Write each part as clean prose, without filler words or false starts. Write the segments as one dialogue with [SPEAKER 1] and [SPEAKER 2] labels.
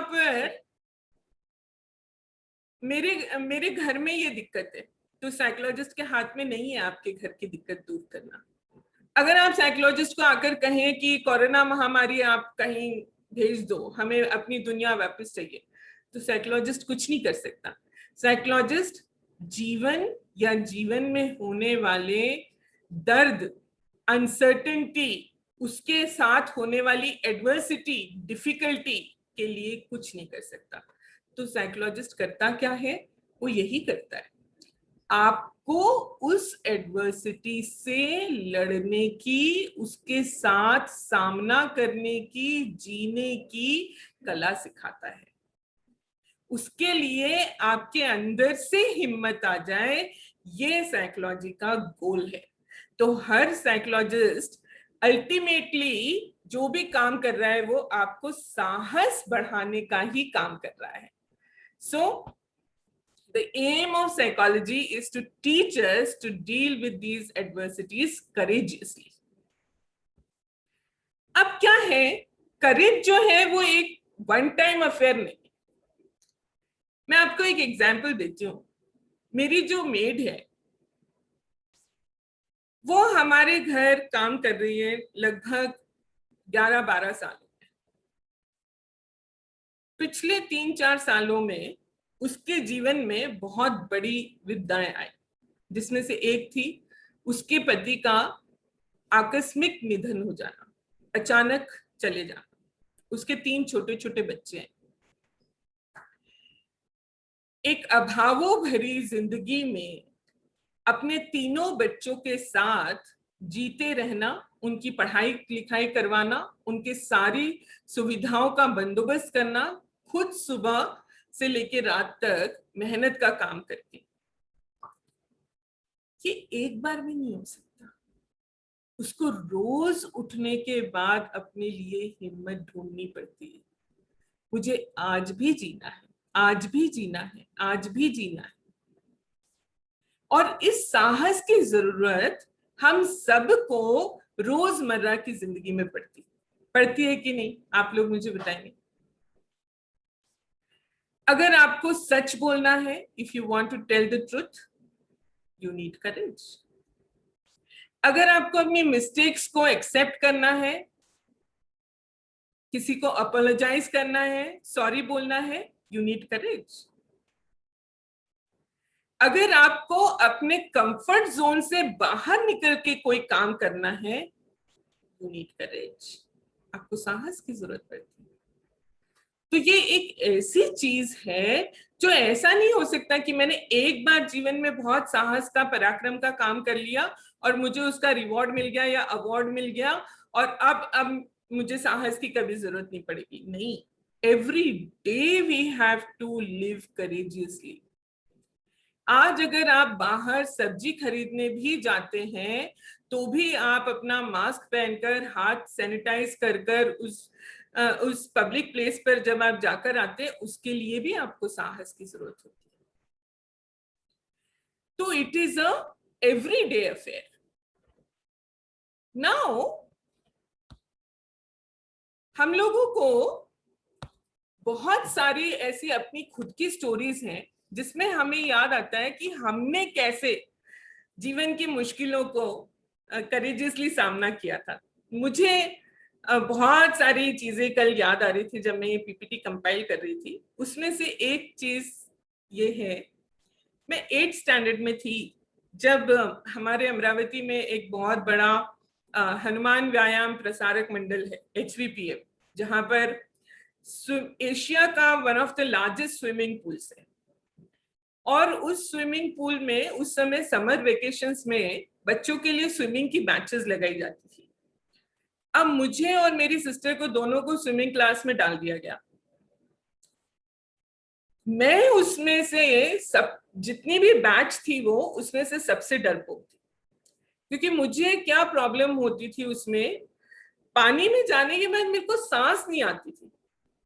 [SPEAKER 1] यहाँ पर मेरे मेरे घर में ये दिक्कत है, तो साइकोलॉजिस्ट के हाथ में नहीं है आपके घर की दिक्कत दूर करना। अगर आप साइकोलॉजिस्ट को आकर कहें कि कोरोना महामारी आप कहीं भेज दो, हमें अपनी दुनिया वापस चाहिए, तो साइकोलॉजिस्ट कुछ नहीं कर सकता। साइकोलॉजिस्ट जीवन या जीवन में होने वाले दर्द, अनसर्टेनिटी, उसके साथ होने वाली एडवर्सिटी, डिफिकल्टी के लिए कुछ नहीं कर सकता। तो साइकोलॉजिस्ट करता क्या है? वो यही करता है, आपको उस एडवर्सिटी से लड़ने की, उसके साथ सामना करने की, जीने की कला सिखाता है। उसके लिए आपके अंदर से हिम्मत आ जाए, ये साइकोलॉजी का गोल है। तो हर साइकोलॉजिस्ट अल्टीमेटली जो भी काम कर रहा है वो आपको साहस बढ़ाने का ही काम कर रहा है। So the aim of psychology is to teach us to deal with these adversities courageously. अब क्या है, करेज जो है वो एक वन टाइम अफेयर नहीं। मैं आपको एक एग्जांपल देती हूँ। मेरी जो मेड है वो हमारे घर काम कर रही है लगभग 11-12 सालों में। पिछले 3-4 सालों में उसके जीवन में बहुत बड़ी विपदाएं आई, जिसमें से एक थी उसके पति का आकस्मिक निधन हो जाना, अचानक चले जाना। उसके 3 छोटे छोटे बच्चे हैं। एक अभावों भरी जिंदगी में अपने तीनों बच्चों के साथ जीते रहना, उनकी पढ़ाई लिखाई करवाना, उनके सारी सुविधाओं का बंदोबस्त करना, खुद सुबह से लेकर रात तक मेहनत का काम करके, ये एक बार भी नहीं हो सकता। उसको रोज उठने के बाद अपने लिए हिम्मत ढूंढनी पड़ती है। मुझे आज भी जीना है, आज भी जीना है, आज भी जीना है। और इस साहस की जरूरत हम सबको रोजमर्रा की जिंदगी में पड़ती है कि नहीं? आप लोग मुझे बताएंगे। अगर आपको सच बोलना है, if you want to tell the truth, you need courage. अगर आपको अपनी मिस्टेक्स को एक्सेप्ट करना है, किसी को अपोलोजाइज करना है, सॉरी बोलना है, यू नीड करेज। अगर आपको अपने कंफर्ट जोन से बाहर निकल के कोई काम करना है, यू नीड करेज। आपको साहस की जरूरत पड़ती है। तो ये एक ऐसी चीज है जो ऐसा नहीं हो सकता कि मैंने एक बार जीवन में बहुत साहस का, पराक्रम का काम कर लिया और मुझे उसका रिवॉर्ड मिल गया या अवार्ड मिल गया और अब मुझे साहस की कभी जरूरत नहीं पड़ेगी। नहीं, every day we have to live courageously. आज अगर आप बाहर सब्जी खरीदने भी जाते हैं तो भी आप अपना मास्क पहनकर, हाथ सैनिटाइज कर उस पब्लिक प्लेस पर जब आप जाकर आते हैं, उसके लिए भी आपको साहस की जरूरत होती है। तो it is a everyday affair. Now हम लोगों को बहुत सारी ऐसी अपनी खुद की स्टोरीज हैं जिसमें हमें याद आता है कि हमने कैसे जीवन की मुश्किलों को करेजियसली सामना किया था। मुझे बहुत सारी चीजें कल याद आ रही थी जब मैं ये पीपीटी कंपाइल कर रही थी। उसमें से एक चीज ये है, मैं 8th स्टैंडर्ड में थी जब हमारे अमरावती में एक बहुत बड़ा हनुमान व्यायाम प्रसारक मंडल है, HVPM, जहां पर एशिया का one of the largest swimming pools है। और उस स्विमिंग पूल में उस समय समर वेकेशंस में बच्चों के लिए स्विमिंग की बैचेस लगाई जाती थी। अब मुझे और मेरी सिस्टर को दोनों को स्विमिंग क्लास में डाल दिया गया। मैं उसमें से सब, जितनी भी बैच थी वो, उसमें से सबसे डरपोक थी, क्योंकि मुझे क्या प्रॉब्लम होती थी उसमें, पानी में जाने के बाद मेरे को सांस नहीं आती थी।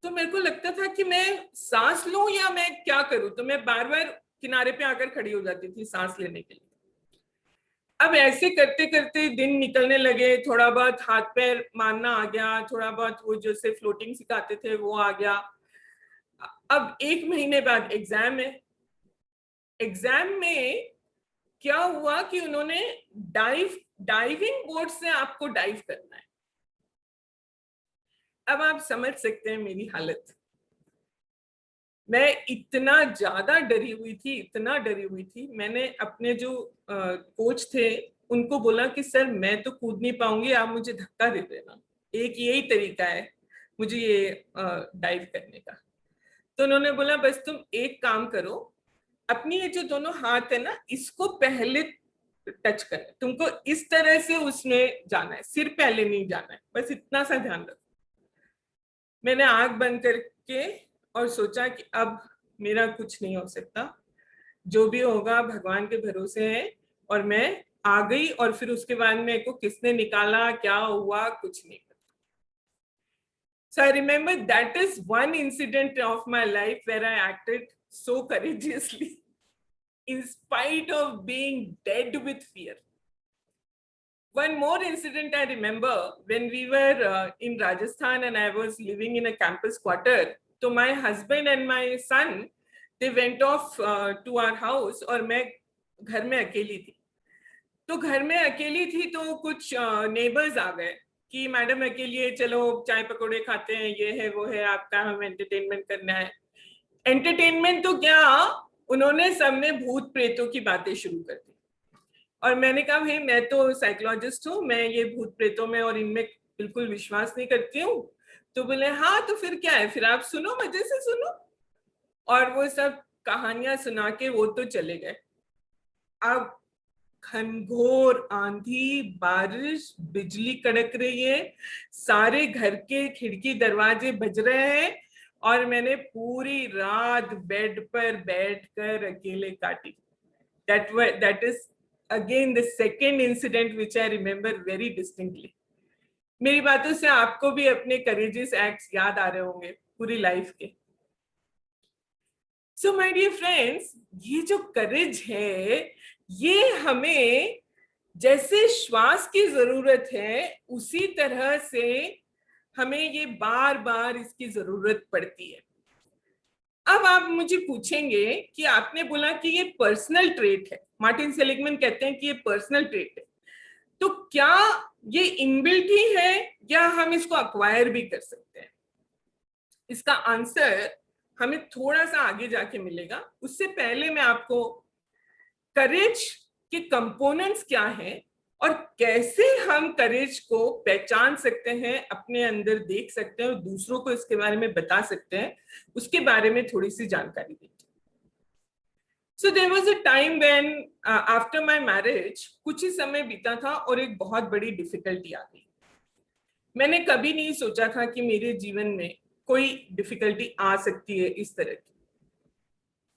[SPEAKER 1] तो मेरे को लगता था कि मैं सांस लूं या मैं क्या करूं, तो मैं बार बार किनारे पे आकर खड़ी हो जाती थी सांस लेने के लिए। अब ऐसे करते करते दिन निकलने लगे, थोड़ा बहुत हाथ पैर मारना आ गया, थोड़ा बहुत वो जैसे फ्लोटिंग सिखाते थे वो आ गया। अब 1 महीने बाद एग्जाम है। एग्जाम में क्या हुआ कि उन्होंने डाइविंग बोर्ड से आपको डाइव करना है। अब आप समझ सकते हैं मेरी हालत। मैं इतना ज्यादा डरी हुई थी, इतना डरी हुई थी। मैंने अपने जो कोच थे उनको बोला कि सर मैं तो कूद नहीं पाऊंगी, आप मुझे धक्का दे देना, एक यही तरीका है मुझे ये डाइव करने का। तो उन्होंने बोला बस तुम एक काम करो, अपनी ये जो दोनों हाथ है ना इसको पहले टच करना, तुमको इस तरह से उसमें जाना है, सिर पहले नहीं जाना है, बस इतना सा ध्यान रखो। मैंने आंख बंद करके और सोचा कि अब मेरा कुछ नहीं हो सकता, जो भी होगा भगवान के भरोसे है। और मैं आ गई और फिर उसके बाद मेरे को किसने निकाला क्या हुआ कुछ नहीं पता। So I remember that is one incident of my life where I acted so courageously in spite of being dead with fear. One more incident I remember when we were in Rajasthan and I was living in a campus quarter. So my husband and my son, they went off to our house और मैं घर में अकेली थी। तो घर में अकेली थी तो कुछ नेबर्स आ गए कि मैडम अकेली है, चलो चाय पकौड़े खाते हैं, ये है वो है, आपका हम एंटरटेनमेंट करना है। एंटरटेनमेंट तो क्या, उन्होंने सबने भूत प्रेतों की बातें शुरू कर दी। और मैंने कहा भाई मैं तो साइकोलॉजिस्ट हूँ, मैं ये भूत प्रेतों में और इनमें बिल्कुल विश्वास नहीं करती हूँ। तो बोले हाँ तो फिर क्या है, फिर आप सुनो, मजे से सुनो। और वो सब कहानियां सुना के वो तो चले गए। अब घनघोर आंधी, बारिश, बिजली कड़क रही है, सारे घर के खिड़की दरवाजे बज रहे हैं और मैंने पूरी रात बेड पर बैठकर अकेले काटी। That is again the second incident which I remember very distinctly. मेरी बातों से आपको भी अपने करेजियस एक्ट्स याद आ रहे होंगे पूरी लाइफ के। सो माय डियर फ्रेंड्स, ये जो करेज है ये हमें जैसे श्वास की जरूरत है उसी तरह से हमें ये बार बार इसकी जरूरत पड़ती है। अब आप मुझे पूछेंगे कि आपने बोला कि ये पर्सनल ट्रेट है, मार्टिन सेलिगमैन कहते हैं कि ये पर्सनल ट्रेट है, तो क्या ये इनबिल्ट ही है या हम इसको अक्वायर भी कर सकते हैं? इसका आंसर हमें थोड़ा सा आगे जाके मिलेगा। उससे पहले मैं आपको करेज के कंपोनेंट्स क्या हैं और कैसे हम करेज को पहचान सकते हैं, अपने अंदर देख सकते हैं और दूसरों को इसके बारे में बता सकते हैं, उसके बारे में थोड़ी सी जानकारी देंगे। So there was a time when after my marriage कुछ ही समय बीता था और एक बहुत बड़ी डिफिकल्टी आ गई। मैंने कभी नहीं सोचा था कि मेरे जीवन में कोई डिफिकल्टी आ सकती है इस तरह की।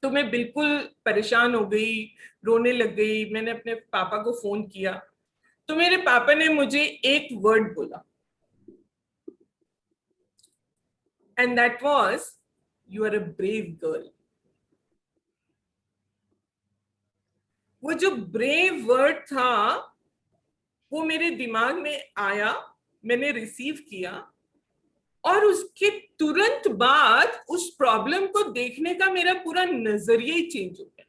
[SPEAKER 1] तो मैं बिल्कुल परेशान हो गई, रोने लग गई। मैंने अपने पापा को फोन किया तो मेरे पापा ने मुझे एक वर्ड बोला, and that was you are a brave girl. वो जो ब्रेव वर्ड था वो मेरे दिमाग में आया, मैंने रिसीव किया और उसके तुरंत बाद उस प्रॉब्लम को देखने का मेरा पूरा नजरिया ही चेंज हो गया।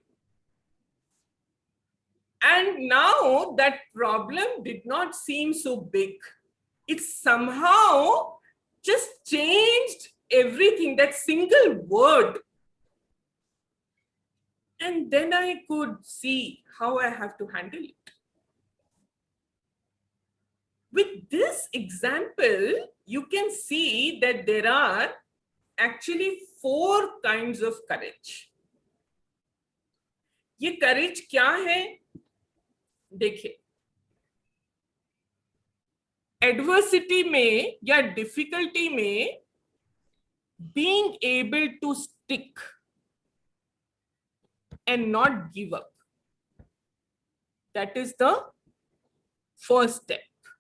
[SPEAKER 1] And now that problem did not seem so big. It somehow just changed everything, that single word. And then I could see how I have to handle it. With this example, you can see that there are actually 4 kinds of courage. ये courage क्या है? देखिए, adversity में या difficulty में being able to stick and not give up, that is the first step.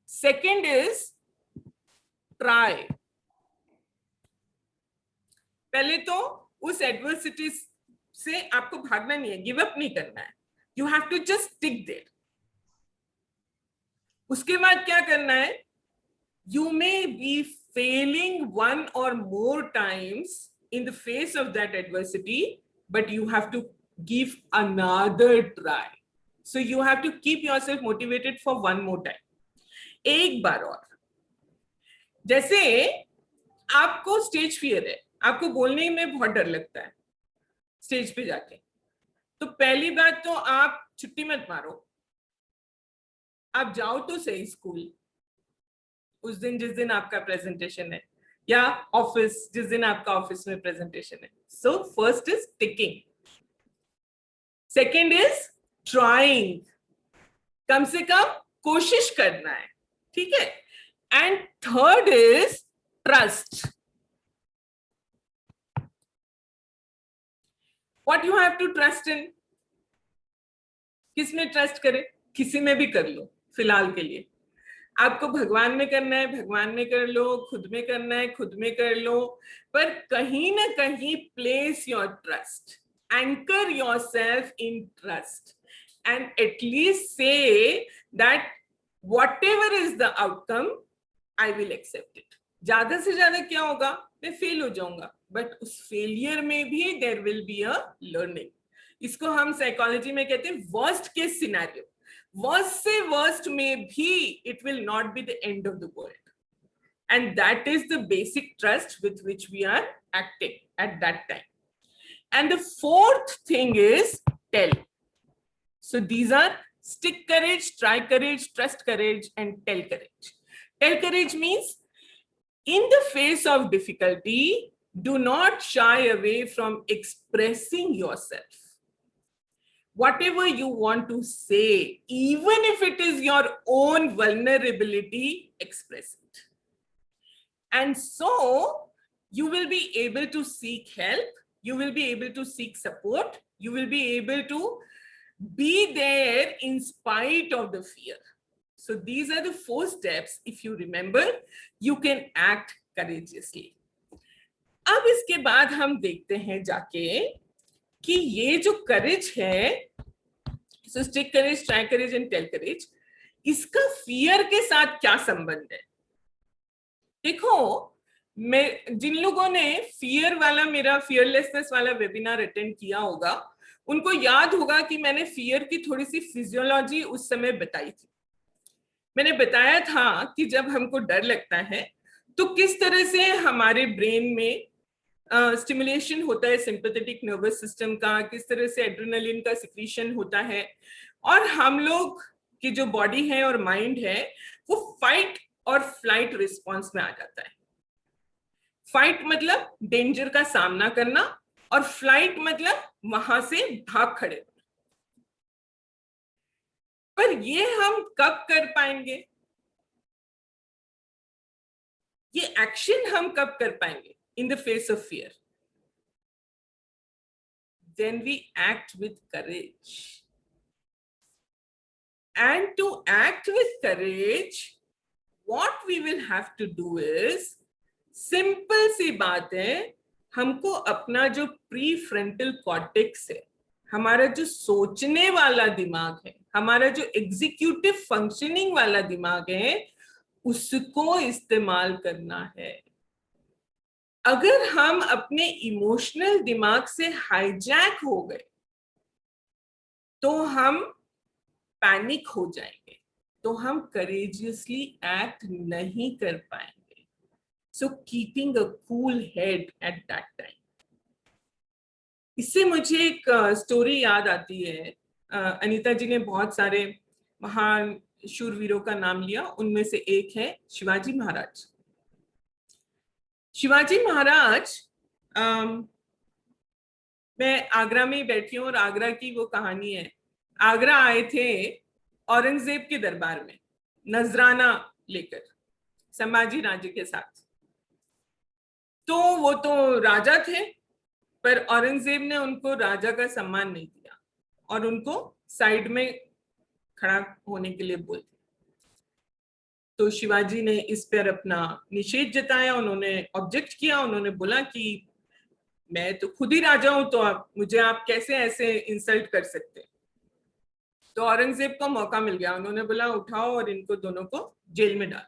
[SPEAKER 1] Second is try. पहले तो उस एडवर्सिटी से आपको भागना नहीं है, गिव अप नहीं करना है, you have to just stick there. उसके बाद क्या करना है, you may be failing one or more times in the face of that adversity, but you have to give another try. So you have to keep yourself motivated for one more time. एक बार और. जैसे आपको stage fear है, आपको बोलने में बहुत डर लगता है स्टेज पे जाके, तो पहली बात तो आप छुट्टी मत मारो, आप जाओ तो सही स्कूल उस दिन जिस दिन आपका प्रेजेंटेशन है, या ऑफिस जिस दिन आपका ऑफिस में प्रेजेंटेशन है. So first is sticking, second is trying, कम से कम कोशिश करना है, ठीक है. And third is trust. What you have to trust in. किसमें ट्रस्ट करें? किसी में भी कर लो फिलहाल के लिए. आपको भगवान में करना है भगवान में कर लो, खुद में करना है खुद में कर लो, पर कहीं ना कहीं place your trust, anchor yourself in trust, and at least say that whatever is the outcome I will accept it. ज्यादा से ज्यादा क्या होगा, मैं फेल हो जाऊंगा, बट उस फेलियर में भी there will be a learning. इसको हम साइकोलॉजी में कहते हैं वर्स्ट केस सिनेरियो. वर्स्ट से वर्स्ट में भी it will not be the end of the world, and that is the basic trust with which we are acting at that time. And the fourth thing is tell. So these are stick courage, try courage, trust courage, and tell courage. Tell courage means in the face of difficulty, do not shy away from expressing yourself. Whatever you want to say, even if it is your own vulnerability, express it. And so you will be able to seek help, you will be able to seek support, you will be able to be there in spite of the fear. So these are the 4 steps. If you remember, you can act courageously. अब इसके बाद हम देखते हैं जाके कि ये जो करेज है, so stick courage, try courage and tell courage, इसका फियर के साथ क्या संबंध है. देखो, मैं जिन लोगों ने फियर वाला मेरा फियरलेसनेस वाला वेबिनार अटेंड किया होगा, उनको याद होगा कि मैंने फियर की थोड़ी सी फिजियोलॉजी उस समय बताई थी. मैंने बताया था कि जब हमको डर लगता है तो किस तरह से हमारे ब्रेन में स्टिमुलेशन होता है सिंपैथेटिक नर्वस सिस्टम का, किस तरह से एड्रेनलिन का सिक्रीशन होता है, और हम लोग की जो बॉडी है और माइंड है वो फाइट और फ्लाइट रिस्पॉन्स में आ जाता है. फाइट मतलब डेंजर का सामना करना, और फ्लाइट मतलब वहां से भाग खड़े होना. पर ये हम कब कर पाएंगे, ये एक्शन हम कब कर पाएंगे in the face of fear? Then we act with courage. And to act with courage, what we will have to do is, simple सी बात है, हमको अपना जो प्रीफ्रंटल कॉर्टेक्स है, हमारा जो सोचने वाला दिमाग है, हमारा जो एग्जीक्यूटिव फंक्शनिंग वाला दिमाग है, उसको इस्तेमाल करना है. अगर हम अपने इमोशनल दिमाग से हाईजैक हो गए तो हम पैनिक हो जाएंगे, तो हम करेजियसली एक्ट नहीं कर पाएंगे. So keeping a cool head at that time. इससे मुझे एक स्टोरी याद आती है. अनीता जी ने बहुत सारे महान शूरवीरों का नाम लिया, उनमें से एक है शिवाजी महाराज. शिवाजी महाराज, मैं आगरा में बैठी हूँ और आगरा की वो कहानी है. आगरा आए थे औरंगजेब के दरबार में नजराना लेकर संभाजी राजे के साथ. तो वो तो राजा थे, पर औरंगजेब ने उनको राजा का सम्मान नहीं दिया और उनको साइड में खड़ा होने के लिए बोल दिया. तो शिवाजी ने इस पर अपना निषेध जताया, उन्होंने ऑब्जेक्ट किया, उन्होंने बोला कि मैं तो खुद ही राजा हूं, तो आप कैसे ऐसे इंसल्ट कर सकते. तो औरंगजेब को मौका मिल गया, उन्होंने बोला उठाओ और इनको दोनों को जेल में डाल.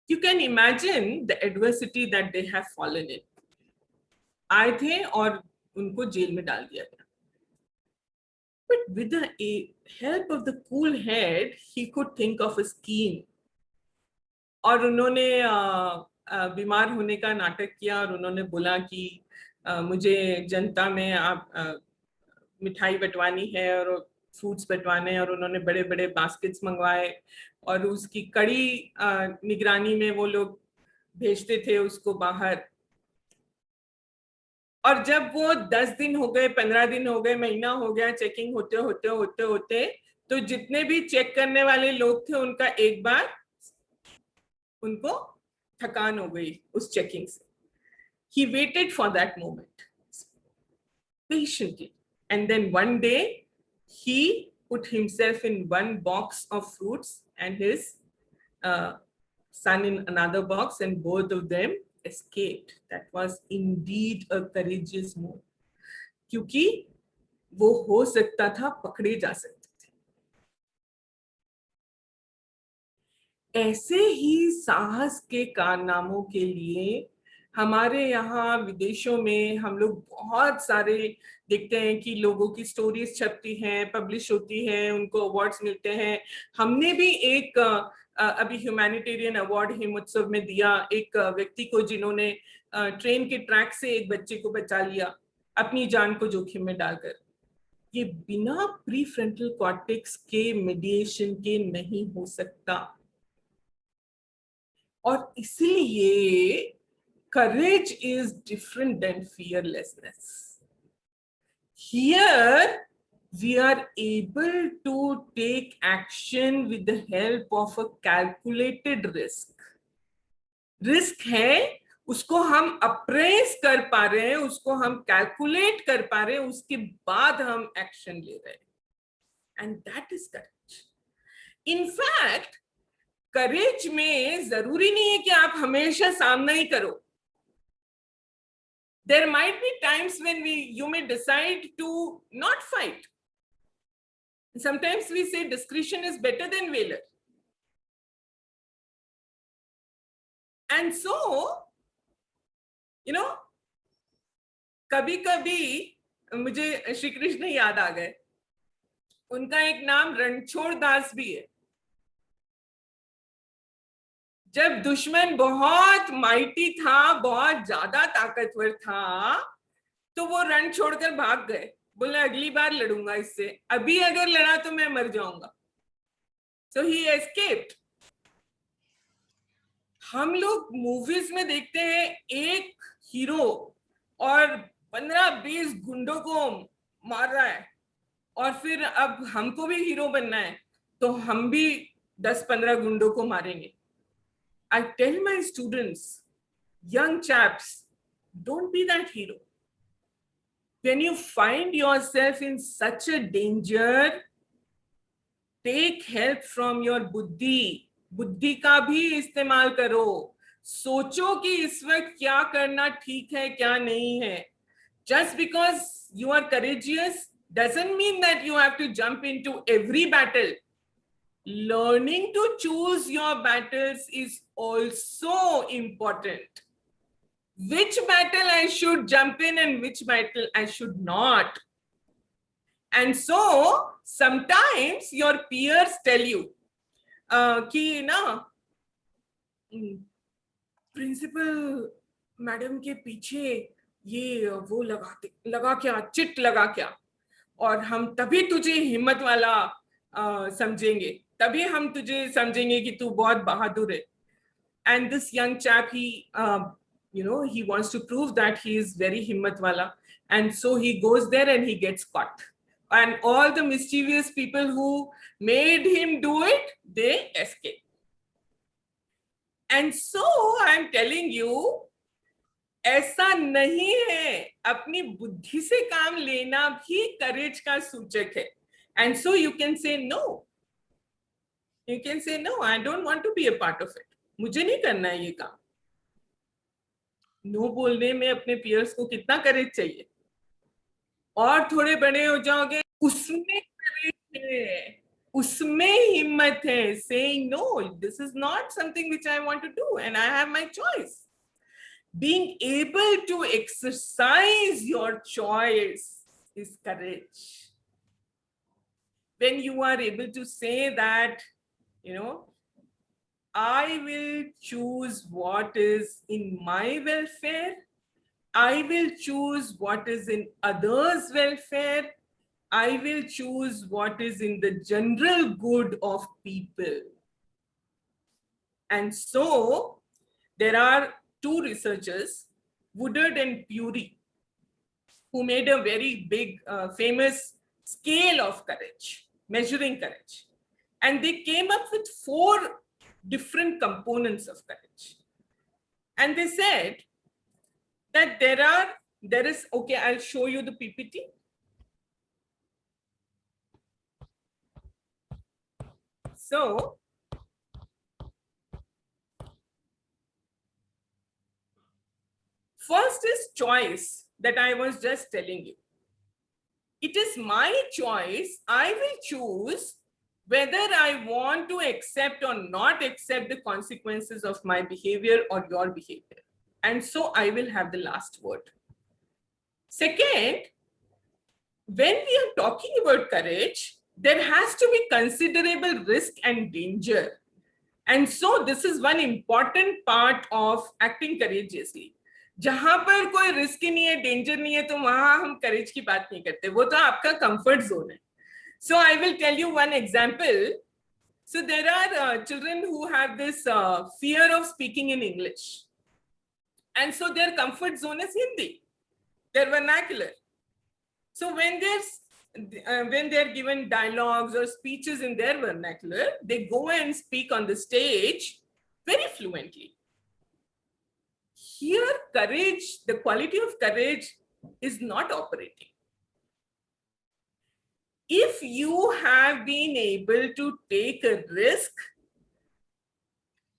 [SPEAKER 1] You can imagine the adversity that they have fallen in. आए थे और उनको जेल में डाल दिया गया. But with the help of the cool head, he could think of a scheme. और उन्होंने बीमार होने का नाटक किया और उन्होंने बोला कि मुझे जनता में आप मिठाई बंटवानी है और फ्रूट्स बंटवाने हैं, और उन्होंने बड़े बड़े बास्केट्स मंगवाए और उसकी कड़ी निगरानी में वो लोग भेजते थे उसको बाहर. और जब वो 10 दिन हो गए, 15 दिन हो गए, महीना हो गया, चेकिंग होते होते होते होते तो जितने भी चेक करने वाले लोग थे उनका एक बार उनको थकान हो गई उस चेकिंग से. He waited for that moment patiently, and then one day he put himself in one box of fruits and his son in another box, and both of them escaped. That was indeed a courageous move, क्योंकि वो हो सकता था पकड़े जा सकते थे. ऐसे ही साहस के कारनामों के लिए हमारे यहाँ विदेशों में हम लोग बहुत सारे देखते हैं कि लोगों की स्टोरीज छपती हैं, पब्लिश होती हैं, उनको अवार्ड्स मिलते हैं. हमने भी एक अभी ह्यूमैनिटेरियन अवार्ड हिमोत्सव में दिया एक व्यक्ति को जिन्होंने ट्रेन के ट्रैक से एक बच्चे को बचा लिया अपनी जान को जोखिम में डालकर. ये बिना प्री फ्रंटल कॉर्टेक्स के मेडिएशन के नहीं हो सकता. और इसलिए courage is different than fearlessness. Here we are able to take action with the help of a calculated risk. Risk है, उसको हम अप्रेस कर पा रहे हैं, उसको हम कैलकुलेट कर पा रहे हैं, उसके बाद हम एक्शन ले रहे हैं. And that is courage. In fact courage में जरूरी नहीं है कि आप हमेशा सामना ही करो. There might be times when you may decide to not fight. Sometimes we say discretion is better than valor. And so, कभी कभी मुझे श्री कृष्ण याद आ गए. उनका एक नाम रणछोड़ दास भी है. जब दुश्मन बहुत माइटी था, बहुत ज्यादा ताकतवर था, तो वो रण छोड़कर भाग गए. बोले अगली बार लड़ूंगा इससे, अभी अगर लड़ा तो मैं मर जाऊंगा. सो ही एस्केप्ड. हम लोग मूवीज में देखते हैं एक हीरो और 15-20 गुंडों को मार रहा है, और फिर अब हमको भी हीरो बनना है तो हम भी 10-15 गुंडों को मारेंगे. I tell my students, young chaps, don't be that hero. When you find yourself in such a danger, take help from your बुद्धि. बुद्धि का भी इस्तेमाल करो. सोचो कि इस वक्त क्या करना ठीक है, क्या नहीं है. Just because you are courageous doesn't mean that you have to jump into every battle. Learning to choose your battles is also important. Which battle I should jump in and which battle I should not. And so sometimes your peers tell you कि ना principal madam के पीछे ये वो लगा क्या, chit लगा क्या, और हम तभी तुझे हिम्मत वाला समझेंगे, तभी हम तुझे समझेंगे कि तू बहुत बहादुर है. And this young chap, he wants to prove that he is very himmat wala, and so he goes there and he gets caught. And all the mischievous people who made him do it, they escape. And so I'm telling you, ऐसा नहीं है. अपनी बुद्धि से काम लेना भी करेज का सूचक है. And so you can say no. You can say no, I don't want to be a part of it. मुझे नहीं करना है ये काम. नो बोलने में अपने पियर्स को कितना करेज चाहिए. और थोड़े बड़े हो जाओगे, उसमें करेज है. उसमें हिम्मत है, saying no, this is not something which I want to do and I have my choice. Being able to exercise your choice is courage. When you are able to say that, I will choose what is in my welfare, I will choose what is in others' welfare, I will choose what is in the general good of people. And so there are two researchers, Woodard and Puri, who made a very big, famous scale of courage, measuring courage. And they came up with 4 different components of courage. And they said that there is, okay, I'll show you the PPT. So, first is choice that I was just telling you. It is my choice. I will choose whether I want to accept or not accept the consequences of my behavior or your behavior. And so I will have the last word. Second, when we are talking about courage, there has to be considerable risk and danger. And so this is one important part of acting courageously. जहां पर कोई risk नहीं है, danger नहीं है, तो वहां हम करेज की बात नहीं करते, वो तो आपका कंफर्ट जोन है. So I will tell you one example. So there are children who have this fear of speaking in English. And so their comfort zone is Hindi, their vernacular. So when they're given dialogues or speeches in their vernacular, they go and speak on the stage very fluently. Here, courage, the quality of courage is not operating. If you have been able to take a risk,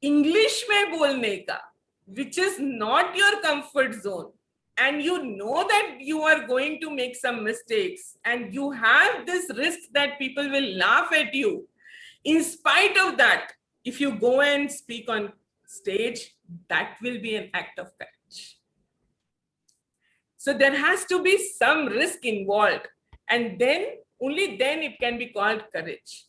[SPEAKER 1] English में बोलने का, which is not your comfort zone, and you know that you are going to make some mistakes, and you have this risk that people will laugh at you, in spite of that, if you go and speak on stage, that will be an act of courage. So there has to be some risk involved, and then only then it can be called courage.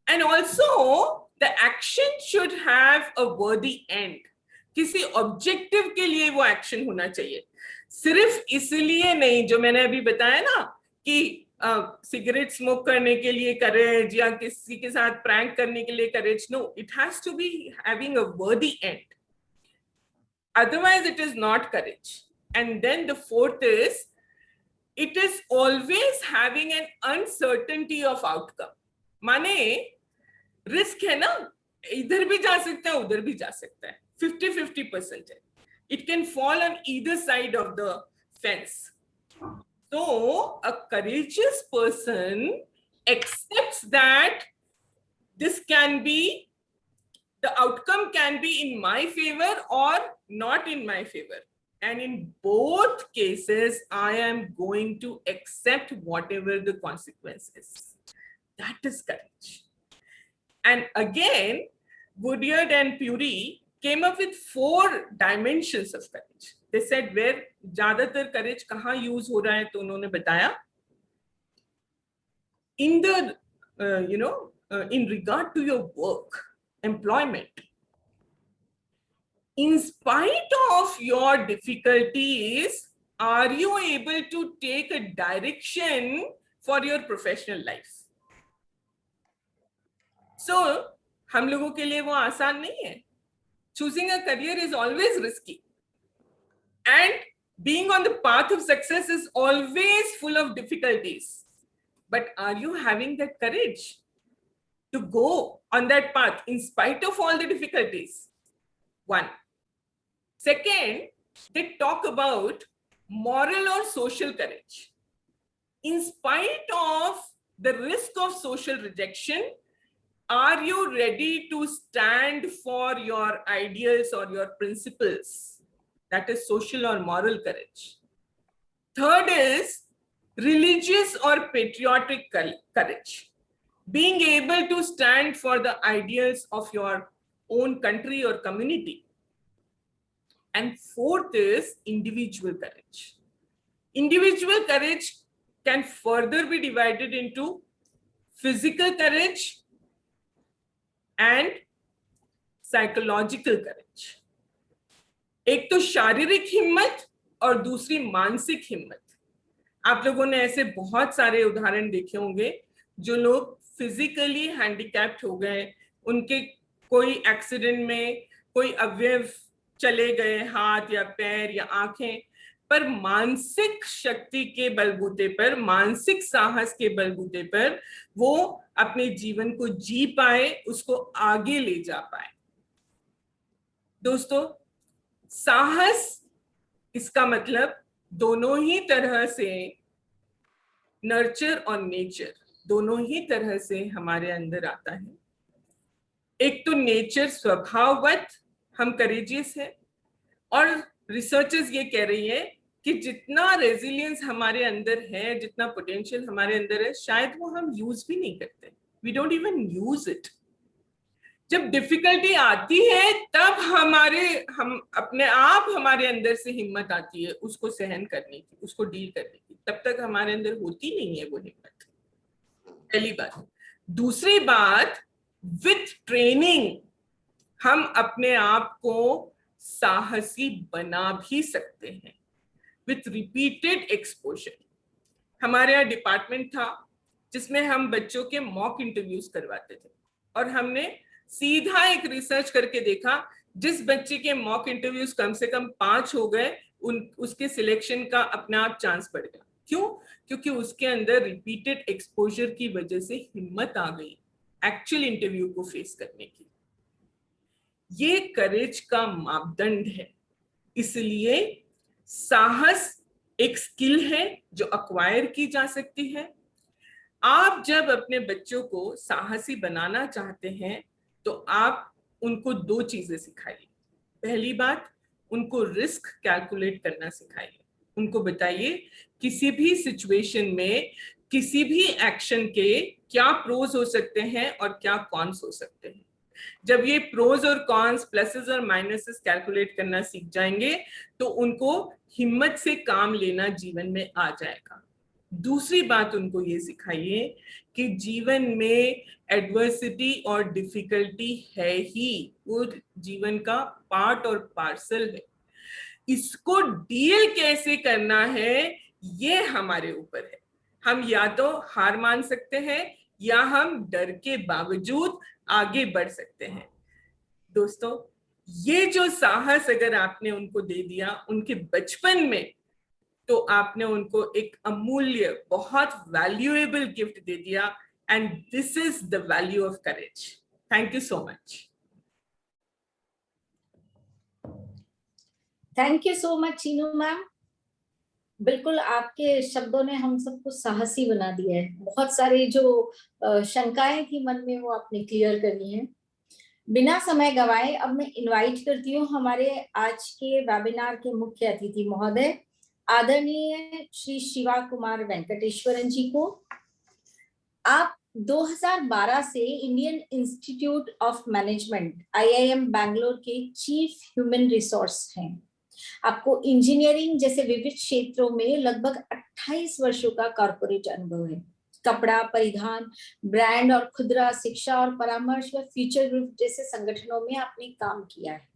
[SPEAKER 1] And also the action should have a worthy end. किसी objective के लिए वो action होना चाहिए, सिर्फ इसलिए नहीं, जो मैंने अभी बताया ना कि सिगरेट स्मोक करने के लिए करेज या किसी के साथ प्रैंक करने के लिए courage. No, it has to be having a worthy end, otherwise it is not courage. And then the fourth is, it is always having an uncertainty of outcome. माने रिस्क है ना, इधर भी जा सकता है, उधर भी जा सकता है, 50-50% है. It can fall on either side of the fence. So a courageous person accepts that this can be, the outcome can be in my favor or not in my favor. And in both cases, I am going to accept whatever the consequences. That is courage. And again, Woodyard and Puri came up with 4 dimensions of courage. They said where ज़्यादातर courage कहाँ use हो रहा है, तो उन्होंने बताया in the in regard to your work, employment. In spite of your difficulties, are you able to take a direction for your professional life? So, हम लोगों के लिए वो आसान नहीं है. Choosing a career is always risky. And being on the path of success is always full of difficulties. But are you having that courage to go on that path in spite of all the difficulties? One. Second, they talk about moral or social courage. In spite of the risk of social rejection, are you ready to stand for your ideals or your principles? That is social or moral courage. Third is religious or patriotic courage. being able to stand for the ideals of your own country or community. And fourth is individual courage. Individual courage can further be divided into physical courage and psychological courage. एक तो शारीरिक हिम्मत और दूसरी मानसिक हिम्मत. आप लोगों ने ऐसे बहुत सारे उदाहरण देखे होंगे जो लोग फिजिकली हैंडीकैप्ड हो गए, उनके कोई एक्सीडेंट में कोई अवयव चले गए, हाथ या पैर या आंखें, पर मानसिक शक्ति के बलबूते पर, मानसिक साहस के बलबूते पर वो अपने जीवन को जी पाए, उसको आगे ले जा पाए. दोस्तों, साहस इसका मतलब दोनों ही तरह से नर्चर और नेचर दोनों ही तरह से हमारे अंदर आता है. एक तो नेचर स्वभाववत हम करेजियस है, और रिसर्चर्स ये कह रही है कि जितना रेजिलियंस हमारे अंदर है, जितना पोटेंशियल हमारे अंदर है, शायद वो हम यूज भी नहीं करते. We don't even use it. जब डिफिकल्टी आती है तब हम अपने आप हमारे अंदर से हिम्मत आती है उसको सहन करने की, उसको डील करने की. तब तक हमारे अंदर होती नहीं है वो हिम्मत. पहली बात. दूसरी बात, विथ ट्रेनिंग हम अपने आप को साहसी बना भी सकते हैं विथ रिपीटेड एक्सपोजर. हमारे यहाँ डिपार्टमेंट था जिसमें हम बच्चों के मॉक इंटरव्यूज करवाते थे, और हमने सीधा एक रिसर्च करके देखा, जिस बच्चे के मॉक इंटरव्यूज कम से कम 5 हो गए, उसके सिलेक्शन का अपने आप चांस बढ़ गया. क्यों? क्योंकि उसके अंदर रिपीटेड एक्सपोजर की वजह से हिम्मत आ गई एक्चुअल इंटरव्यू को फेस करने की. ये करेज का मापदंड है. इसलिए साहस एक स्किल है जो अक्वायर की जा सकती है. आप जब अपने बच्चों को साहसी बनाना चाहते हैं तो आप उनको 2 चीजें सिखाइए. पहली बात, उनको रिस्क कैलकुलेट करना सिखाइए. उनको बताइए किसी भी सिचुएशन में किसी भी एक्शन के क्या प्रोज हो सकते हैं और क्या कॉन्स हो सकते हैं. जब ये प्रोज और कॉन्स, प्लसेस और माइनसेस कैलकुलेट करना सीख जाएंगे तो उनको हिम्मत से काम लेना जीवन में आ जाएगा. दूसरी बात, उनको ये सिखाइए कि जीवन में एडवर्सिटी और डिफिकल्टी है ही, वो जीवन का पार्ट और पार्सल है. इसको डील कैसे करना है ये हमारे ऊपर है. हम या तो हार मान सकते हैं या हम डर के बावजूद आगे बढ़ सकते हैं. दोस्तों, ये जो साहस अगर आपने उनको दे दिया उनके बचपन में, तो आपने उनको एक अमूल्य, बहुत वैल्यूएबल गिफ्ट दे दिया. And this is the value of courage. Thank you so much.
[SPEAKER 2] Thank you so much Chinu ma'am. बिल्कुल आपके शब्दों ने हम सबको साहसी बना दिया है. बहुत सारी जो शंकाएं थी मन में वो आपने क्लियर करनी है. बिना समय गवाए अब मैं इनवाइट करती हूँ हमारे आज के वेबिनार के मुख्य अतिथि महोदय आदरणीय श्री शिवा कुमार वेंकटेश्वरन जी को. आप 2012 से Indian institute of management IIM Bangalore के चीफ ह्यूमन रिसोर्स हैं. आपको इंजीनियरिंग जैसे विविध क्षेत्रों में लगभग 28 वर्षों का कॉर्पोरेट अनुभव है. कपड़ा, परिधान, ब्रांड और खुदरा, शिक्षा और परामर्श व फ्यूचर ग्रुप जैसे संगठनों में आपने काम किया है.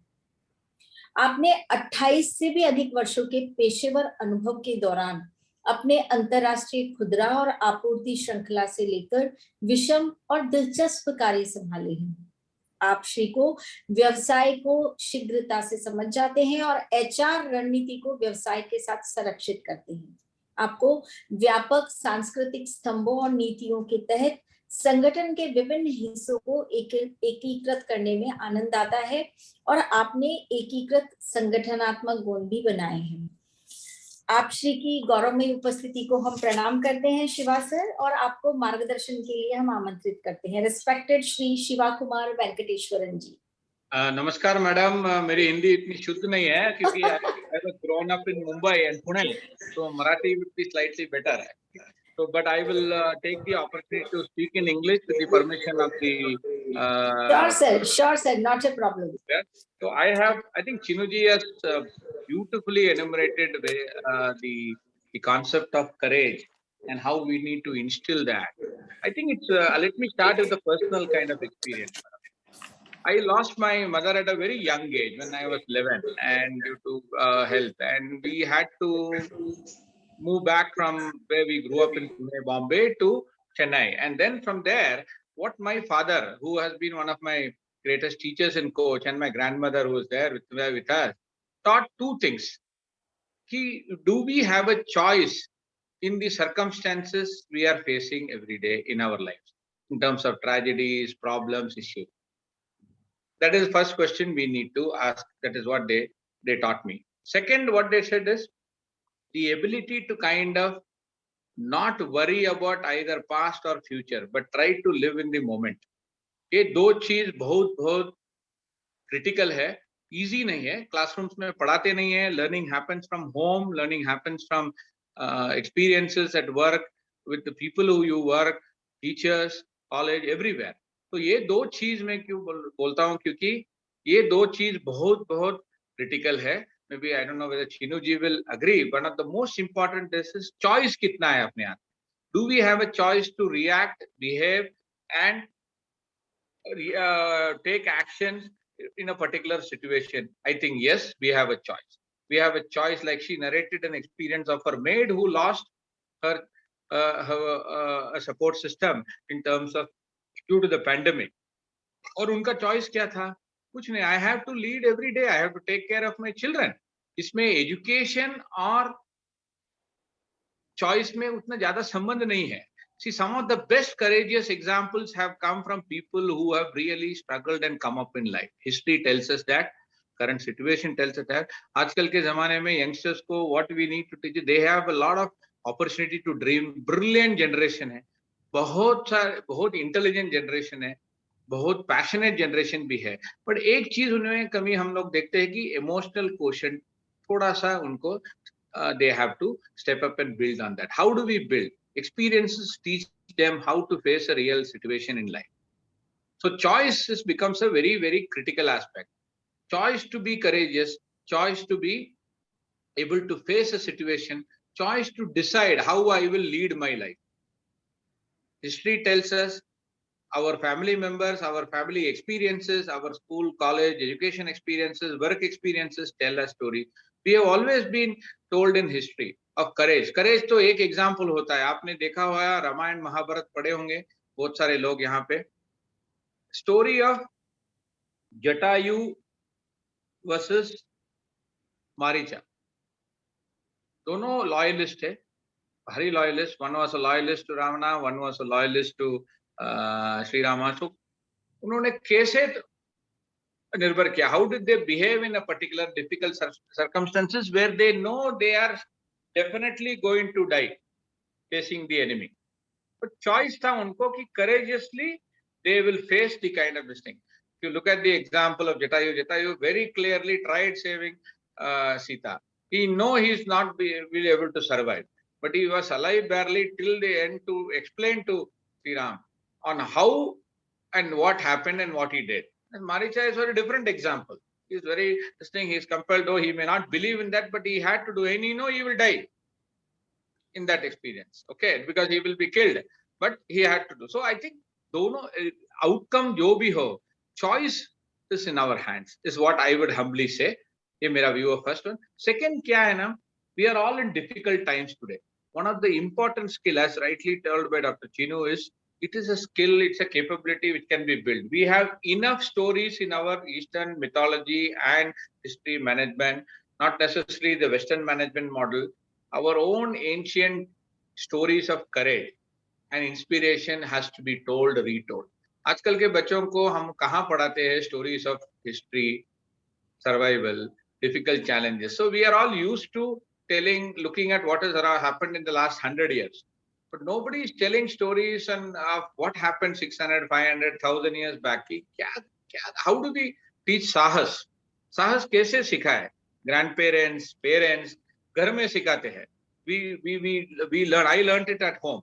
[SPEAKER 2] आपने 28 से भी अधिक वर्षों के पेशेवर अनुभव के दौरान अपने अंतरराष्ट्रीय खुदरा और आपूर्ति श्रृंखला से लेकर विषम और दिलचस्प कार्य संभाले हैं. आप श्री को व्यवसाय को शीघ्रता से समझ जाते हैं और HR रणनीति को व्यवसाय के साथ संरक्षित करते हैं. आपको व्यापक सांस्कृतिक स्तंभों और नीतियों के तहत संगठन के विभिन्न हिस्सों को एकीकृत करने में आनंद आता है और आपने एकीकृत संगठनात्मक गुण भी बनाए हैं. आप श्री की गौरवमयी उपस्थिति को हम प्रणाम करते हैं शिवा सर, और आपको मार्गदर्शन के लिए हम आमंत्रित करते हैं. रिस्पेक्टेड श्री शिवा कुमार वेंकटेश्वरन जी.
[SPEAKER 3] नमस्कार मैडम. मेरी हिंदी इतनी शुद्ध नहीं है क्योंकि I was grown up in Mumbai and Pune, तो Marathi would be slightly better है. So, but I will take the opportunity to speak in English with the permission of the.
[SPEAKER 2] Sure, sir. Not a problem.
[SPEAKER 3] So I think Chinuji has beautifully enumerated the concept of courage and how we need to instill that. I think it's. Let me start with the personal kind of experience. I lost my mother at a very young age when I was 11, and due to health, and we had to move back from where we grew up in Pune, Bombay to Chennai. And then from there, what my father, who has been one of my greatest teachers and coach, and my grandmother who was there with us, taught two things. Do we have a choice in the circumstances we are facing every day in our lives, in terms of tragedies, problems, issues? That is the first question we need to ask. That is what they taught me. Second, what they said is the ability to kind of not worry about either past or future, but try to live in the moment. ये दो चीज बहुत बहुत critical है, easy नहीं है, classrooms में पढ़ाते नहीं है. Learning happens from home, learning happens from experiences at work with the people who you work, teachers, college, everywhere. तो ये दो चीज मैं क्यों बोलता हूँ, क्योंकि ये दो चीज बहुत बहुत क्रिटिकल है. Maybe I don't know whether Chinu ji will agree. One of the most important is choice कितना है अपने हाथ. Do we have a choice to react, behave, and take actions in a particular situation? I think yes, we have a choice. We have a choice, like she narrated an experience of her maid who lost her support system in terms of due to the pandemic. और उनका choice क्या था? कुछ नहीं. I have to lead every day. I have to take care of my children. इसमें education और choice में उतना ज़्यादा संबंध नहीं है. See, some of the best courageous examples have come from people who have really struggled and come up in life. History tells us that. Current situation tells us that. आजकल के ज़माने में youngsters को what we need to teach, they have a lot of opportunity to dream. Brilliant generation है. बहुत intelligent generation है. बहुत passionate generation भी है. बट एक चीज उनमें कमी हम लोग देखते हैं कि इमोशनल क्वोशंट थोड़ा सा उनको they have to step up and build on that. How do we build? Experiences teach them how to face a real situation in life. So choice becomes a very, very critical aspect. Choice to be courageous, choice to be able to face a situation, choice to decide how I will lead my life. History tells us, our family members, our family experiences, our school, college, education experiences, work experiences tell a story. We have always been told in history of courage. Courage तो एक example होता है. आपने देखा होगा, रामायण महाभारत पढ़े होंगे बहुत सारे लोग यहाँ पे. Story of Jatayu versus Maricha. दोनों loyalist है, very loyalist. One was a loyalist to Ravana, one was a loyalist to Sri Rama. So उन्होंने कैसे निर्भर किया? How did they behave in a particular difficult circumstances where they know they are definitely going to die facing the enemy? But choice था उनको कि courageously they will face the kind of this thing. If you look at the example of Jatayu very clearly tried saving Sita. He know he is not will able to survive, but he was alive barely till the end to explain to Sri Ram on how and what happened and what he did. And Maricha is a very different example. He is very, this thing, he is compelled, though he may not believe in that, but he had to do it. And he know he will die in that experience, okay, because he will be killed. But he had to do. So I think दोनों outcome जो भी हो, choice is in our hands, is what I would humbly say. ये मेरा view of first one. Second क्या है ना, we are all in difficult times today. One of the important skill, as rightly told by Dr. Chinu, is it is a skill, it's a capability which can be built. We have enough stories in our Eastern mythology and history management, not necessarily the Western management model, our own ancient stories of courage and inspiration has to be told, retold. आजकल के बच्चों को हम कहाँ पढ़ाते हैं stories of history, survival, difficult challenges. So we are all used to looking at what has happened in the last 100 years. But nobody is telling stories of what happened 600, 500, 1,000 years back. How do we teach साहस? साहस कैसे सिखाए? Grandparents, parents, घर में सिखाते हैं. We learn. I learned it at home.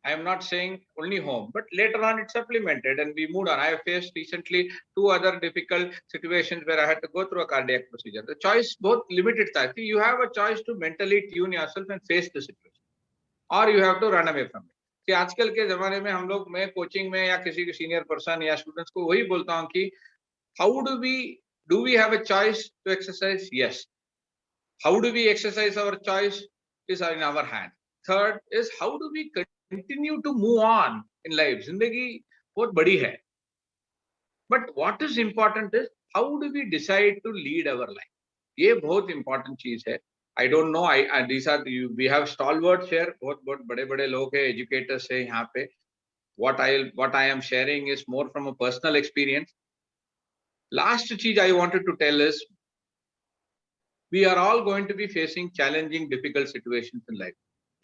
[SPEAKER 3] I am not saying only home, but later on it supplemented and we moved on. I have faced recently 2 other difficult situations where I had to go through a cardiac procedure. The choice both limited. You have a choice to mentally tune yourself and face the situation, or you have to run away from it. See, आजकल के जमाने में हम लोग, मैं coaching में या किसी के सीनियर पर्सन या स्टूडेंट्स को वही बोलता हूँ कि how do we have a choice to exercise? Yes. How do we exercise our choice is in our hand. Third is how do we continue to move on in life? जिंदगी बहुत बड़ी है. But what is important is how do we decide to lead our life? ये बहुत important चीज है. I don't know. These are we have stalwarts here. बहुत बड़े लोग हैं, educators हैं यहाँ पे. What I am sharing is more from a personal experience. Last चीज I wanted to tell is we are all going to be facing challenging, difficult situations in life.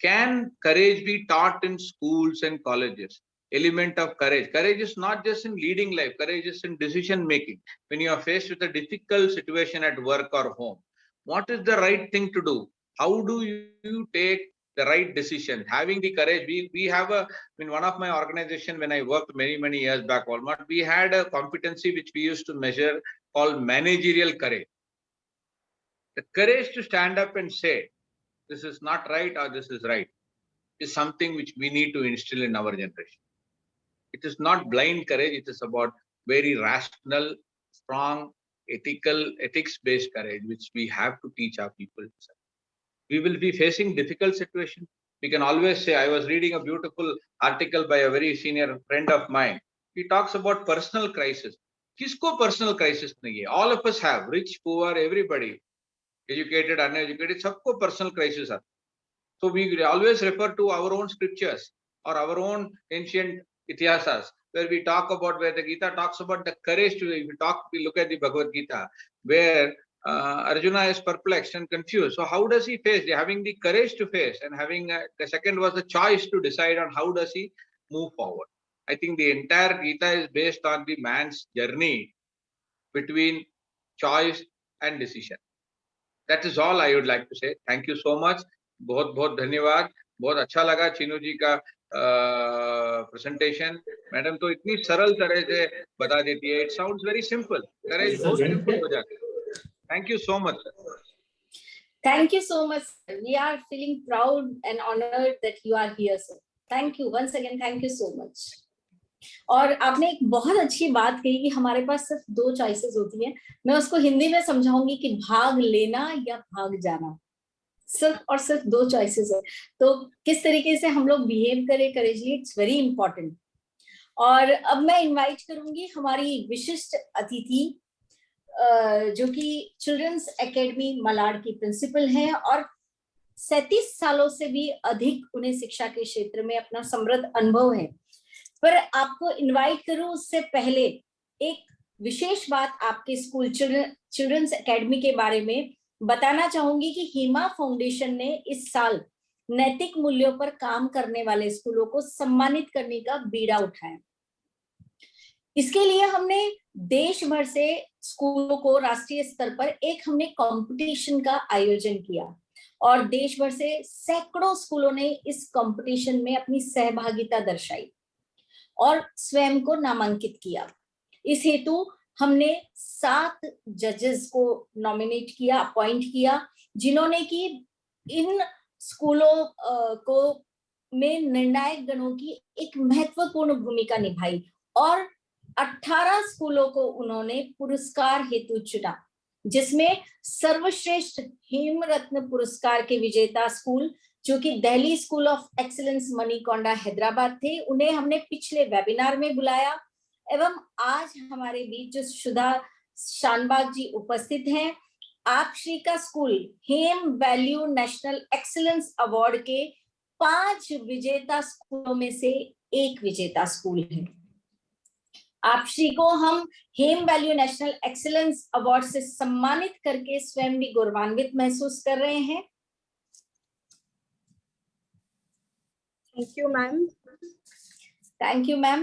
[SPEAKER 3] Can courage be taught in schools and colleges? Element of courage. Courage is not just in leading life. Courage is in decision making. When you are faced with a difficult situation at work or home, what is the right thing to do? How do you take the right decision? Having the courage. We have in one of my organization, when I worked many years back, Walmart, we had a competency which we used to measure called managerial courage. The courage to stand up and say, this is not right or this is right, is something which we need to instill in our generation. It is not blind courage. It is about very rational, strong, ethics-based courage, which we have to teach our people. We will be facing difficult situations. We can always say, I was reading a beautiful article by a very senior friend of mine. He talks about personal crisis. Kisko personal crisis nahi hai? All of us have, rich, poor, everybody. Educated, uneducated, सबको personal crisis are. So we always refer to our own scriptures or our own ancient itihasas, where we talk about, where the Gita talks about the courage to, we look at the Bhagavad Gita, where Arjuna is perplexed and confused. So how does he face? Having the courage to face, and having the second was the choice to decide on how does he move forward. I think the entire Gita is based on the man's journey between choice and decision. That is all I would like to say. Thank you so much. बहुत धन्यवाद. बहुत अच्छा लगा चीनू जी का presentation. Madam तो इतनी सरल तरह से बता देती है. It sounds very simple. करेज बहुत सिंपल हो जाता है. Thank you so much.
[SPEAKER 2] Thank you so much. We are feeling proud and honored that you are here, sir. Thank you once again. Thank you so much. और आपने एक बहुत अच्छी बात कही कि हमारे पास सिर्फ 2 चॉइसेस होती हैं. मैं उसको हिंदी में समझाऊंगी कि भाग लेना या भाग जाना. सिर्फ और सिर्फ 2 चॉइसेस है. तो किस तरीके से हम लोग बिहेव करें करेजली, इट्स वेरी इंपॉर्टेंट. और अब मैं इनवाइट करूंगी हमारी विशिष्ट अतिथि जो कि चिल्ड्रंस एकेडमी मलाड की प्रिंसिपल हैं और 37 सालों से भी अधिक उन्हें शिक्षा के क्षेत्र में अपना समृद्ध अनुभव है. पर आपको इनवाइट करूं उससे पहले एक विशेष बात आपके स्कूल चिल्ड्रंस एकेडमी के बारे में बताना चाहूंगी कि हीमा फाउंडेशन ने इस साल नैतिक मूल्यों पर काम करने वाले स्कूलों को सम्मानित करने का बीड़ा उठाया. इसके लिए हमने देश भर से स्कूलों को राष्ट्रीय स्तर पर हमने कंपटीशन का आयोजन किया और देश भर से सैकड़ों स्कूलों ने इस कंपटीशन में अपनी सहभागिता दर्शाई और स्वयं को नामांकित किया. इस हेतु हमने 7 जजेस को नॉमिनेट किया, अपॉइंट किया, जिन्होंने कि इन स्कूलों को में निर्णायक गणों की एक महत्वपूर्ण भूमिका निभाई और 18 स्कूलों को उन्होंने पुरस्कार हेतु चुना, जिसमें सर्वश्रेष्ठ हेमरत्न पुरस्कार के विजेता स्कूल जो कि Delhi school of excellence Manikonda Hyderabad थे, उन्हें हमने पिछले वेबिनार में बुलाया. एवं आज हमारे बीच जो सुधा शानबाग जी उपस्थित हैं, आप श्री का स्कूल हेम वैल्यू नेशनल एक्सीलेंस अवार्ड के 5 विजेता स्कूलों में से एक विजेता स्कूल है. आप श्री को हम हेम वैल्यू नेशनल एक्सीलेंस अवार्ड से सम्मानित करके स्वयं भी गौरवान्वित महसूस कर रहे हैं.
[SPEAKER 4] Thank you, ma'am.
[SPEAKER 2] Thank you, ma'am.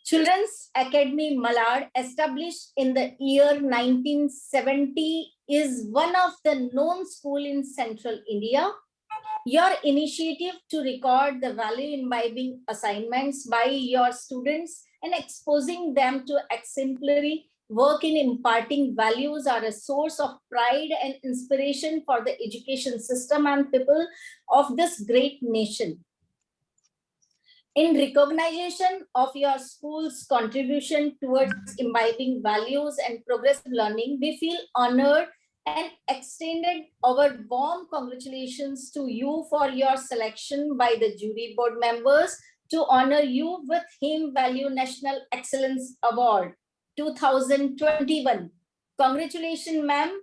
[SPEAKER 2] Children's Academy Malad, established in the year 1970, is one of the known school in Central India. Your initiative to record the value imbibing assignments by your students and exposing them to exemplary work in imparting values are a source of pride and inspiration for the education system and people of this great nation. In recognition of your school's contribution towards imbibing values and progressive learning, we feel honored and extended our warm congratulations to you for your selection by the jury board members to honor you with Him Value National Excellence Award 2021. Congratulations, ma'am.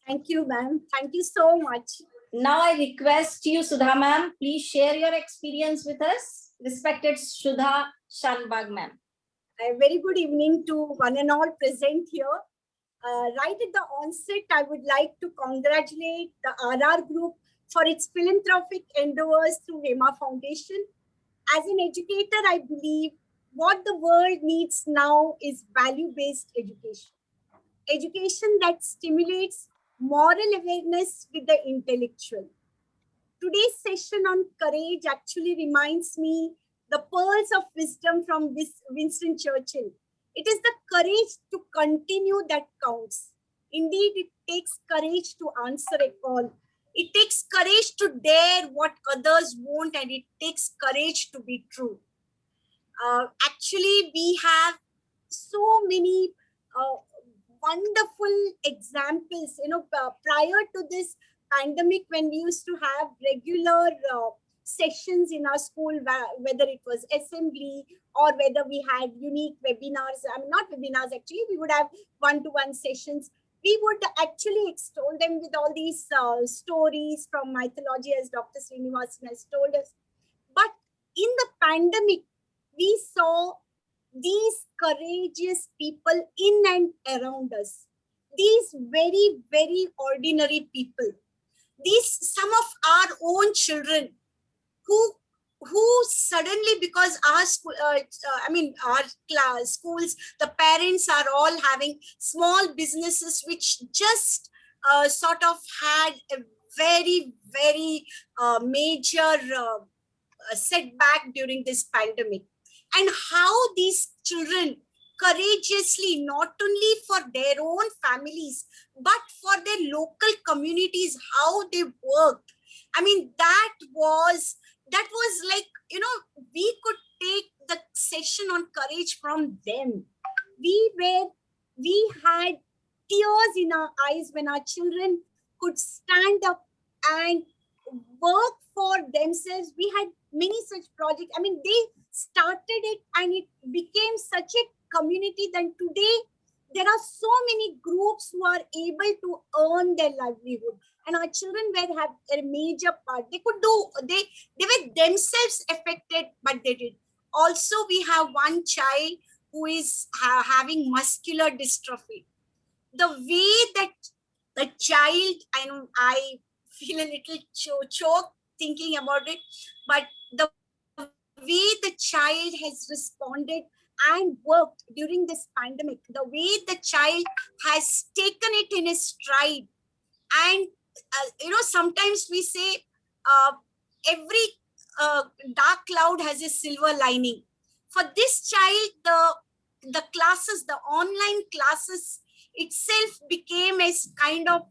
[SPEAKER 4] Thank you, ma'am. Thank you so much.
[SPEAKER 2] Now I request you, Sudha ma'am, please share your experience with us. Respected Sudha Shanbag ma'am.
[SPEAKER 4] A very good evening to one and all present here. Right at the onset, I would like to congratulate the RR Group for its philanthropic endeavors through Hema Foundation. As an educator, I believe what the world needs now is value-based education. Education that stimulates moral awareness with the intellectual. Today's session on courage actually reminds me the pearls of wisdom from Winston Churchill. It is the courage to continue that counts. Indeed, it takes courage to answer a call. It takes courage to dare what others won't, and it takes courage to be true. Actually, we have so many wonderful examples. Prior to this pandemic, when we used to have regular sessions in our school, whether it was assembly or whether we had unique webinars, not webinars actually, we would have one-to-one sessions. We would actually extol them with all these stories from mythology, as Dr. Srinivasan has told us. But in the pandemic, we saw these courageous people in and around us. These very, very ordinary people. These, some of our own children who suddenly, because our school, our schools, the parents are all having small businesses which just sort of had a very, very major setback during this pandemic. And how these children courageously, not only for their own families, but for their local communities, how they worked. I mean, that was like, we could take the session on courage from them. We had tears in our eyes when our children could stand up and work for themselves. We had many such projects. I mean, they started it and it became such a community that today there are so many groups who are able to earn their livelihood. And our children have a major part. They were themselves affected, but they did. Also, we have one child who is having muscular dystrophy. The way that the child, I feel a little choked thinking about it, but the way the child has responded and worked during this pandemic, the way the child has taken it in a stride. And sometimes we say every dark cloud has a silver lining. For this child, the classes, the online classes itself became a kind of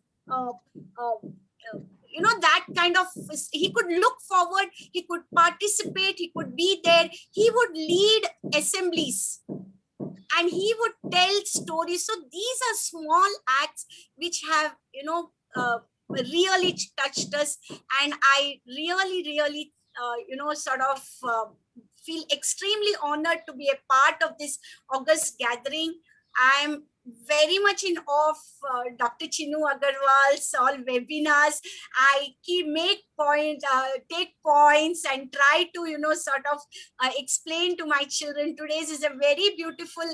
[SPEAKER 4] that kind of, he could look forward, he could participate, he could be there, he would lead assemblies and he would tell stories. So these are small acts which have, really touched us. And I really, feel extremely honored to be a part of this August gathering. I'm very much in awe of Dr. Chinu Agarwal's all webinars. I take points and try to, explain to my children. Today's is a very beautiful,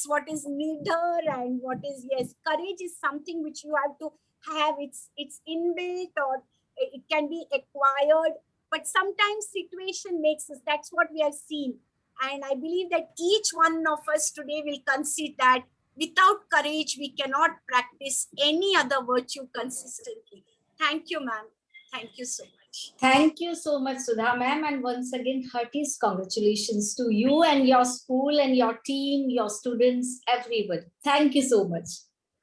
[SPEAKER 4] what is neither and what is, courage is something which you have to have. It's inbuilt or it can be acquired, but sometimes situation makes us, that's what we have seen. And I believe that each one of us today will concede that without courage, we cannot practice any other virtue consistently. Thank you, ma'am. Thank you so much.
[SPEAKER 2] Thank you so much, Sudha ma'am, and once again, heartiest congratulations to you and your school and your team, your students, everyone. Thank you so much.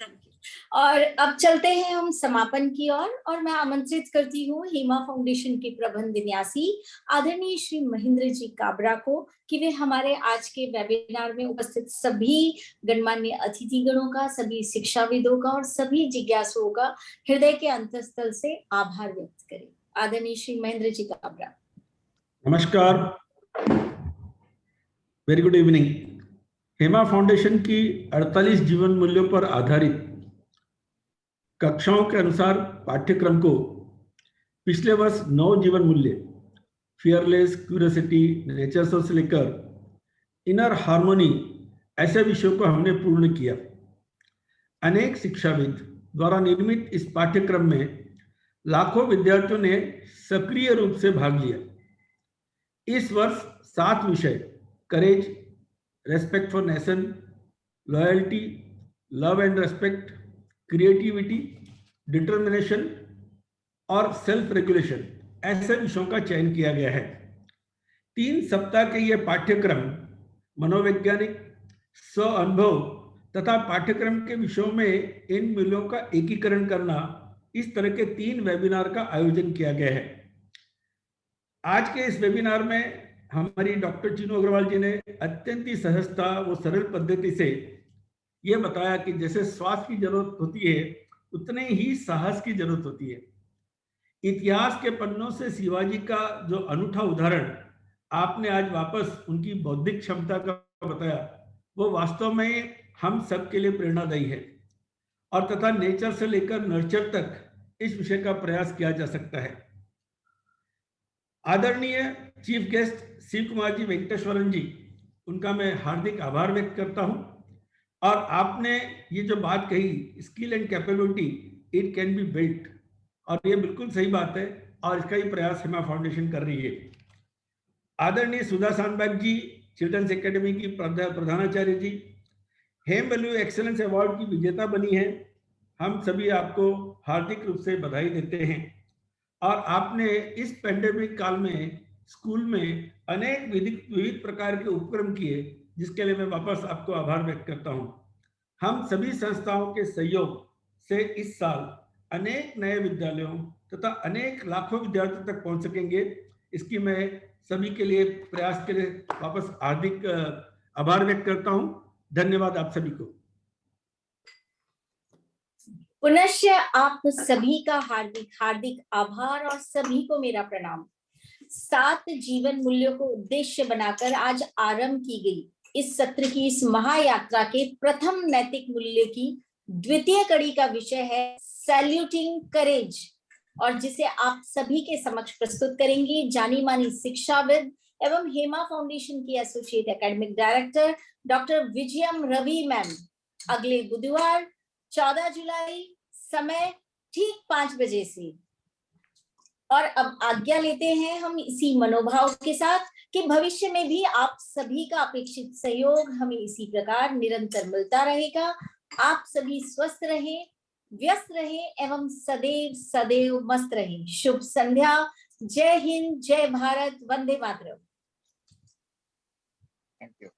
[SPEAKER 4] Thank you.
[SPEAKER 2] और अब चलते हैं हम समापन की ओर, और मैं आमंत्रित करती हूँ हेमा फाउंडेशन की प्रबंध विन्यासी आदरणीय श्री महेंद्र जी काबरा को कि वे हमारे आज के वेबिनार में उपस्थित सभी गणमान्य अतिथिगणों का, सभी शिक्षाविदों का और सभी जिज्ञासुओं का हृदय के अंतःस्थल से आभार व्यक्त करें। आदरणीय श्री महेंद्र जी काबरा।
[SPEAKER 5] नमस्कार, very good evening. Hema foundation की 48 जीवन मूल्यों पर आधारित कक्षाओं के अनुसार पाठ्यक्रम को पिछले वर्ष 9 जीवन मूल्य फियरलेस, क्यूरियोसिटी, नेचर से लेकर इनर हार्मोनी ऐसे विषयों को हमने पूर्ण किया। अनेक शिक्षाविद द्वारा निर्मित इस पाठ्यक्रम में लाखों विद्यार्थियों ने सक्रिय रूप से भाग लिया। इस वर्ष 7 विषय courage, respect for nation, loyalty, love and respect, creativity, determination और सेल्फ रेगुलेशन ऐसे विषयों का चयन किया गया है। 3 सप्ताह के ये पाठ्यक्रम मनोवैज्ञानिक, स्व अनुभव तथा पाठ्यक्रम के विषयों में इन मूल्यों का एकीकरण करना, इस तरह के 3 वेबिनार का आयोजन किया गया है। आज के इस वेबिनार में हमारी डॉक्टर चीनू अग्रवाल जी ने अत्यंत ही सहजता व सरल पद्धति से ये बताया कि जैसे श्वास की जरूरत होती है उतने ही साहस की जरूरत होती है। इतिहास के पन्नों से शिवाजी का जो अनूठा उदाहरण आपने आज वापस उनकी बौद्धिक क्षमता का बताया, वो वास्तव में हम सब के लिए प्रेरणादायी है। और तथा नेचर से लेकर नर्चर तक इस विषय का प्रयास किया जा सकता है। आदरणीय चीफ गेस्ट शिव कुमार जी वेंकटेश्वरन जी, उनका मैं हार्दिक आभार व्यक्त करता हूं। और आपने ये जो बात कही skill and capability it can be built, और ये बिल्कुल सही बात है और इसका ही प्रयास हेमा फाउंडेशन कर रही है। आदरणीय सुधा सानबाग जी, चिल्ड्रंस एकेडमी की प्रधानाचार्य जी, हेम वैल्यू एक्सेलेंस अवार्ड की विजेता बनी है। हम सभी आपको हार्दिक रूप से बधाई देते हैं। और आपने इस पैंडेमिक काल में स्कूल में अनेक विविध प्रकार के उपक्रम किए, जिसके लिए मैं वापस आपको आभार व्यक्त करता हूं। हम सभी संस्थाओं के सहयोग से इस साल अनेक नए विद्यालयों तथा अनेक लाखों विद्यार्थियों तक पहुंच सकेंगे। इसकी मैं सभी के लिए प्रयास के लिए वापस हार्दिक आभार व्यक्त करता हूं। धन्यवाद आप सभी को।
[SPEAKER 2] पुनश्च आप सभी का हार्दिक हार्दिक आभार और सभी को मेरा प्रणाम। 7 जीवन मूल्यों को उद्देश्य बनाकर आज आरंभ की गई इस सत्र की इस महायात्रा के प्रथम नैतिक मूल्य की द्वितीय कड़ी का विषय है सैल्यूटिंग करेज, और जिसे आप सभी के समक्ष प्रस्तुत करेंगी जानी मानी शिक्षाविद एवं हेमा फाउंडेशन की associate academic director doctor Vijayam Ravi ma'am. अगले बुधवार 14 जुलाई समय ठीक 5 बजे से। और अब आज्ञा लेते हैं हम इसी मनोभाव के साथ कि भविष्य में भी आप सभी का अपेक्षित सहयोग हमें इसी प्रकार निरंतर मिलता रहेगा। आप सभी स्वस्थ रहें, व्यस्त रहें एवं सदैव सदैव मस्त रहें। शुभ संध्या। जय हिंद, जय भारत, वंदे मातरम।
[SPEAKER 3] Thank you.